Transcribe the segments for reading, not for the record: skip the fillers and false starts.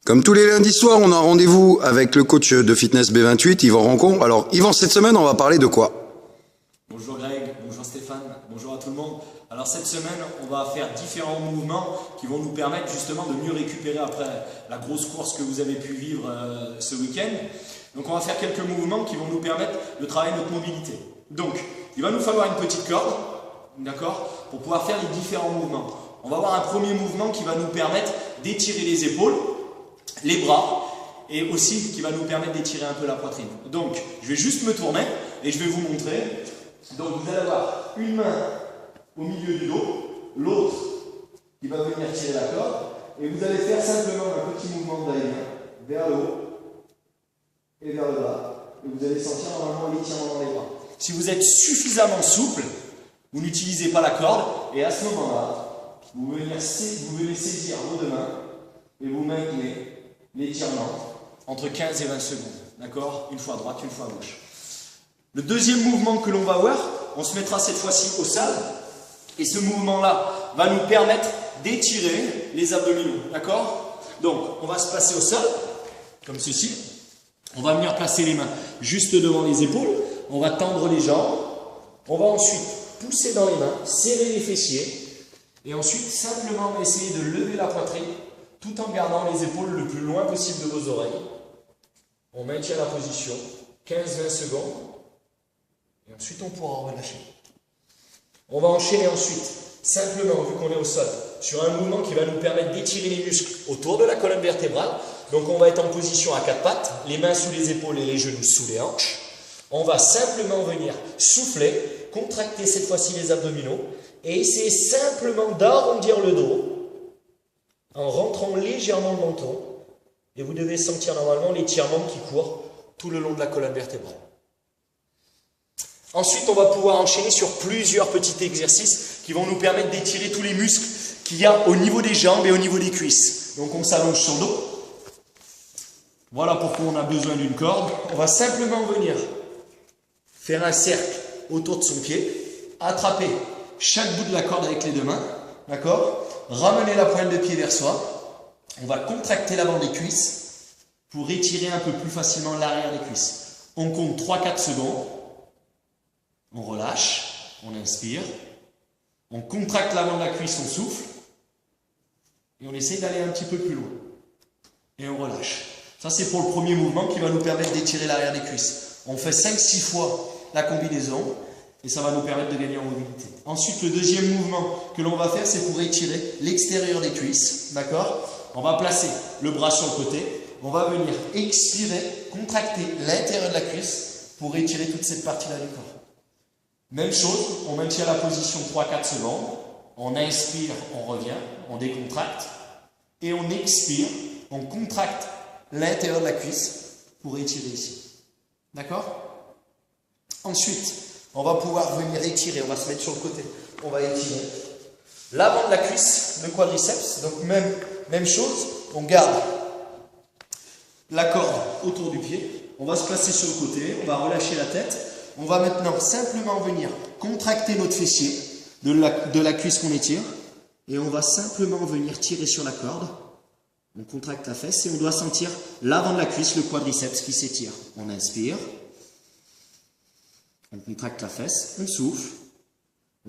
Comme tous les lundis soirs, on a rendez-vous avec le coach de fitness B28, Yvan Rancon. Alors, Yvan, cette semaine, on va parler de quoi? Bonjour Greg, bonjour Stéphane, bonjour à tout le monde. Alors cette semaine, on va faire différents mouvements qui vont nous permettre justement de mieux récupérer après la grosse course que vous avez pu vivre ce week-end. Donc on va faire quelques mouvements qui vont nous permettre de travailler notre mobilité. Donc, il va nous falloir une petite corde, d'accord, pour pouvoir faire les différents mouvements. On va avoir un premier mouvement qui va nous permettre d'étirer les épaules, les bras, et aussi qui va nous permettre d'étirer un peu la poitrine. Donc, je vais juste me tourner et je vais vous montrer. Donc, vous allez avoir une main au milieu du dos, l'autre qui va venir tirer la corde, et vous allez faire simplement un petit mouvement d'aller vers le haut et vers le bas. Et vous allez sentir normalement l'étirement dans les bras. Si vous êtes suffisamment souple, vous n'utilisez pas la corde, et à ce moment-là, vous venez saisir vos deux mains et vous maintenez l'étirement entre 15 et 20 secondes. D'accord? Une fois à droite, une fois à gauche. Le deuxième mouvement que l'on va voir, on se mettra cette fois-ci au sol. Et ce mouvement-là va nous permettre d'étirer les abdominaux. D'accord? Donc, on va se placer au sol, comme ceci. On va venir placer les mains juste devant les épaules. On va tendre les jambes. On va ensuite pousser dans les mains, serrer les fessiers. Et ensuite, simplement, on va essayer de lever la poitrine tout en gardant les épaules le plus loin possible de vos oreilles. On maintient la position, 15-20 secondes. Et ensuite, on pourra relâcher. On va enchaîner ensuite, simplement, vu qu'on est au sol, sur un mouvement qui va nous permettre d'étirer les muscles autour de la colonne vertébrale. Donc, on va être en position à quatre pattes, les mains sous les épaules et les genoux sous les hanches. On va simplement venir souffler, contracter cette fois-ci les abdominaux et essayer simplement d'arrondir le dos en rentrant légèrement le menton. Et vous devez sentir normalement l'étirement qui court tout le long de la colonne vertébrale. Ensuite, on va pouvoir enchaîner sur plusieurs petits exercices qui vont nous permettre d'étirer tous les muscles qu'il y a au niveau des jambes et au niveau des cuisses. Donc, on s'allonge sur le dos. Voilà pourquoi on a besoin d'une corde. On va simplement venir faire un cercle autour de son pied, attraper chaque bout de la corde avec les deux mains, d'accord? Ramener la pointe de pied vers soi. On va contracter l'avant des cuisses pour étirer un peu plus facilement l'arrière des cuisses. On compte 3-4 secondes. On relâche, on inspire, on contracte l'avant de la cuisse, on souffle, et on essaie d'aller un petit peu plus loin. Et on relâche. Ça, c'est pour le premier mouvement qui va nous permettre d'étirer l'arrière des cuisses. On fait 5-6 fois la combinaison, et ça va nous permettre de gagner en mobilité. Ensuite, le deuxième mouvement que l'on va faire, c'est pour étirer l'extérieur des cuisses. D'accord? On va placer le bras sur le côté, on va venir expirer, contracter l'intérieur de la cuisse pour étirer toute cette partie-là du corps. Même chose, on maintient la position 3-4 secondes, on inspire, on revient, on décontracte, et on expire, on contracte l'intérieur de la cuisse pour étirer ici. D'accord? Ensuite, on va pouvoir venir étirer, on va se mettre sur le côté, on va étirer l'avant de la cuisse, le quadriceps, donc même chose, on garde la corde autour du pied, on va se placer sur le côté, on va relâcher la tête. On va maintenant simplement venir contracter notre fessier de la cuisse qu'on étire et on va simplement venir tirer sur la corde. On contracte la fesse et on doit sentir l'avant de la cuisse, le quadriceps qui s'étire. On inspire, on contracte la fesse, on souffle,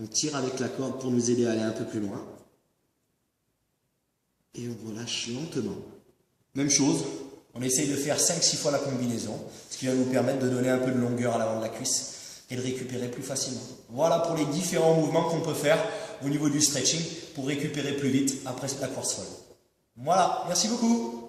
on tire avec la corde pour nous aider à aller un peu plus loin et on relâche lentement. Même chose. On essaye de faire 5-6 fois la combinaison, ce qui va nous permettre de donner un peu de longueur à l'avant de la cuisse et de récupérer plus facilement. Voilà pour les différents mouvements qu'on peut faire au niveau du stretching pour récupérer plus vite après la course folle. Voilà, merci beaucoup.